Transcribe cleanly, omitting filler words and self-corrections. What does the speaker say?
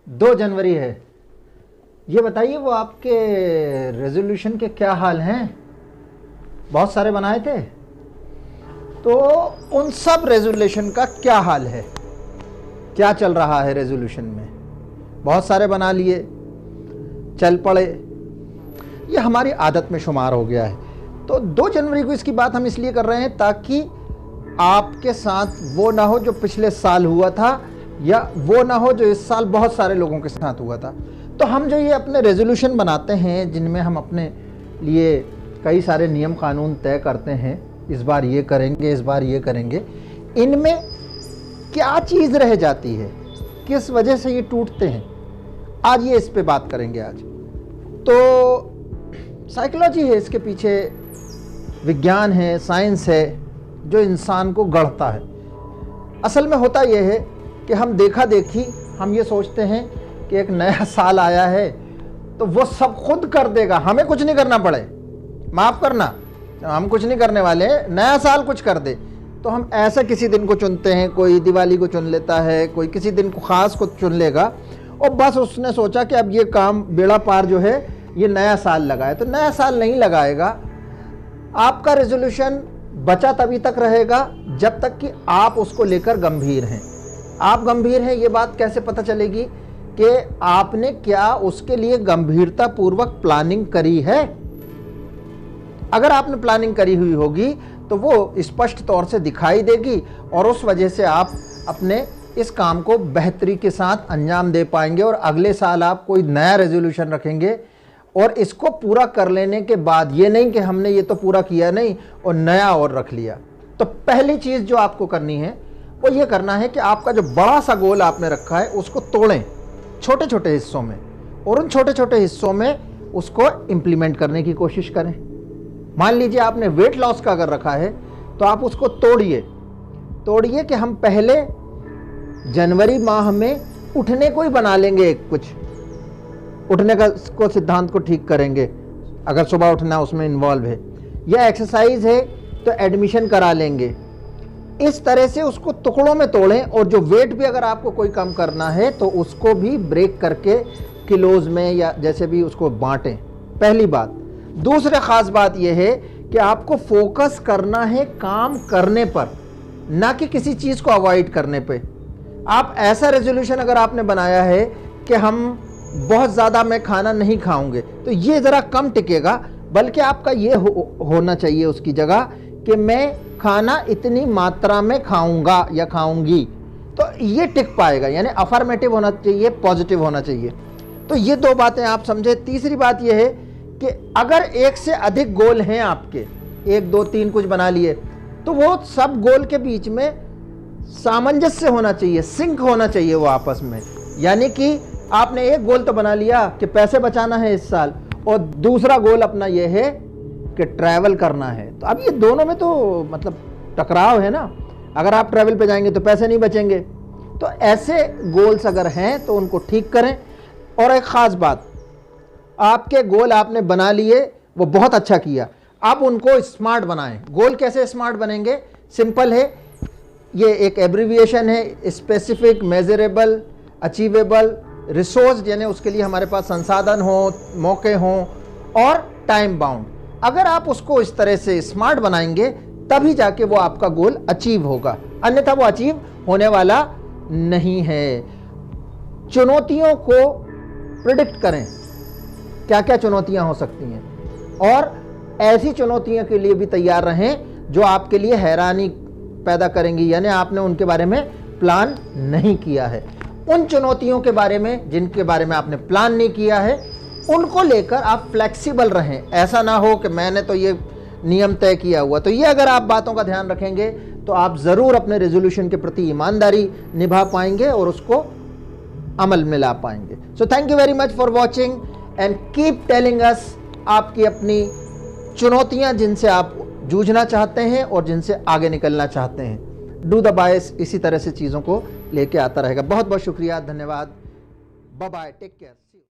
2 जनवरी है, ये बताइए वो आपके रेजोल्यूशन के क्या हाल हैं? बहुत सारे बनाए थे, तो उन सब रेजोल्यूशन का क्या हाल है, क्या चल रहा है रेजोल्यूशन में? बहुत सारे बना लिए, चल पड़े, ये हमारी आदत में शुमार हो गया है। तो 2 जनवरी को इसकी बात हम इसलिए कर रहे हैं ताकि आपके साथ वो ना हो जो पिछले साल हुआ था, या वो ना हो जो इस साल बहुत सारे लोगों के साथ हुआ था। तो हम जो ये अपने रेजोल्यूशन बनाते हैं, जिनमें हम अपने लिए कई सारे नियम कानून तय करते हैं, इस बार ये करेंगे, इस बार ये करेंगे, इनमें क्या चीज़ रह जाती है, किस वजह से ये टूटते हैं, आज ये इस पे बात करेंगे। आज तो साइकोलॉजी है इसके पीछे, विज्ञान है, साइंस है जो इंसान को गढ़ता है। असल में होता यह है कि हम देखा देखी हम ये सोचते हैं कि एक नया साल आया है तो वो सब खुद कर देगा, हमें कुछ नहीं करना पड़े, माफ़ करना, हम कुछ नहीं करने वाले हैं, नया साल कुछ कर दे। तो हम ऐसा किसी दिन को चुनते हैं, कोई दिवाली को चुन लेता है, कोई किसी दिन को ख़ास को चुन लेगा, और बस उसने सोचा कि अब ये काम बेड़ा पार जो है ये नया साल लगाए। तो नया साल नहीं लगाएगा। आपका रेजोल्यूशन बचा तभी तक रहेगा जब तक कि आप उसको लेकर गंभीर हैं। आप गंभीर हैं, ये बात कैसे पता चलेगी कि आपने क्या उसके लिए गंभीरता पूर्वक प्लानिंग करी है। अगर आपने प्लानिंग करी हुई होगी तो वो स्पष्ट तौर से दिखाई देगी, और उस वजह से आप अपने इस काम को बेहतरी के साथ अंजाम दे पाएंगे। और अगले साल आप कोई नया रेजोल्यूशन रखेंगे, और इसको पूरा कर लेने के बाद ये नहीं कि हमने ये तो पूरा किया नहीं और नया और रख लिया। तो पहली चीज़ जो आपको करनी है वो ये करना है कि आपका जो बड़ा सा गोल आपने रखा है उसको तोड़ें छोटे छोटे हिस्सों में, और उन छोटे छोटे हिस्सों में उसको इम्प्लीमेंट करने की कोशिश करें। मान लीजिए आपने वेट लॉस का अगर रखा है तो आप उसको तोड़िए कि हम पहले जनवरी माह में उठने को ही बना लेंगे, कुछ उठने का को सिद्धांत को ठीक करेंगे, अगर सुबह उठना उसमें इन्वॉल्व है, या एक्सरसाइज है तो एडमिशन करा लेंगे। इस तरह से उसको टुकड़ों में तोड़ें, और जो वेट भी अगर आपको कोई कम करना है तो उसको भी ब्रेक करके किलोज में या जैसे भी उसको बांटें, पहली बात। दूसरी ख़ास बात यह है कि आपको फोकस करना है काम करने पर, ना कि किसी चीज़ को अवॉइड करने पे। आप ऐसा रेजोल्यूशन अगर आपने बनाया है कि हम बहुत ज़्यादा मैं खाना नहीं खाऊंगे, तो ये ज़रा कम टिकेगा, बल्कि आपका ये होना चाहिए उसकी जगह कि मैं खाना इतनी मात्रा में खाऊंगा या खाऊंगी, तो ये टिक पाएगा। यानी अफर्मेटिव होना चाहिए, पॉजिटिव होना चाहिए। तो ये 2 बातें आप समझे। तीसरी बात यह है कि अगर एक से अधिक गोल हैं आपके, 1 2 3 कुछ बना लिए, तो वो सब गोल के बीच में सामंजस्य होना चाहिए, सिंक होना चाहिए वो आपस में। यानी कि आपने एक गोल तो बना लिया कि पैसे बचाना है इस साल, और दूसरा गोल अपना ये है कि ट्रैवल करना है। तो अब ये दोनों में तो मतलब टकराव है ना। अगर आप ट्रैवल पे जाएंगे तो पैसे नहीं बचेंगे। तो ऐसे गोल्स अगर हैं तो उनको ठीक करें। और एक ख़ास बात, आपके गोल आपने बना लिए, वो बहुत अच्छा किया, अब उनको स्मार्ट बनाएं। गोल कैसे स्मार्ट बनेंगे? सिंपल है, ये एक एब्रीविएशन है, स्पेसिफिक, मेजरेबल, अचीवेबल, रिसोर्स, यानी उसके लिए हमारे पास संसाधन हो, मौके हों, और टाइम बाउंड। अगर आप उसको इस तरह से स्मार्ट बनाएंगे तभी जाके वो आपका गोल अचीव होगा, अन्यथा वो अचीव होने वाला नहीं है। चुनौतियों को प्रिडिक्ट करें, क्या क्या चुनौतियां हो सकती हैं, और ऐसी चुनौतियों के लिए भी तैयार रहें जो आपके लिए हैरानी पैदा करेंगी, यानी आपने उनके बारे में प्लान नहीं किया है। उन चुनौतियों के बारे में जिनके बारे में आपने प्लान नहीं किया है, उनको लेकर आप फ्लेक्सिबल रहें। ऐसा ना हो कि मैंने तो ये नियम तय किया हुआ। तो ये अगर आप बातों का ध्यान रखेंगे तो आप ज़रूर अपने रेजोल्यूशन के प्रति ईमानदारी निभा पाएंगे और उसको अमल में ला पाएंगे। So thank you very much for watching, and keep telling us आपकी अपनी चुनौतियां जिनसे आप जूझना चाहते हैं और जिनसे आगे निकलना चाहते हैं। डू द बायस इसी तरह से चीज़ों को लेके आता रहेगा। बहुत बहुत शुक्रिया, धन्यवाद, बाय बाय, टेक केयर।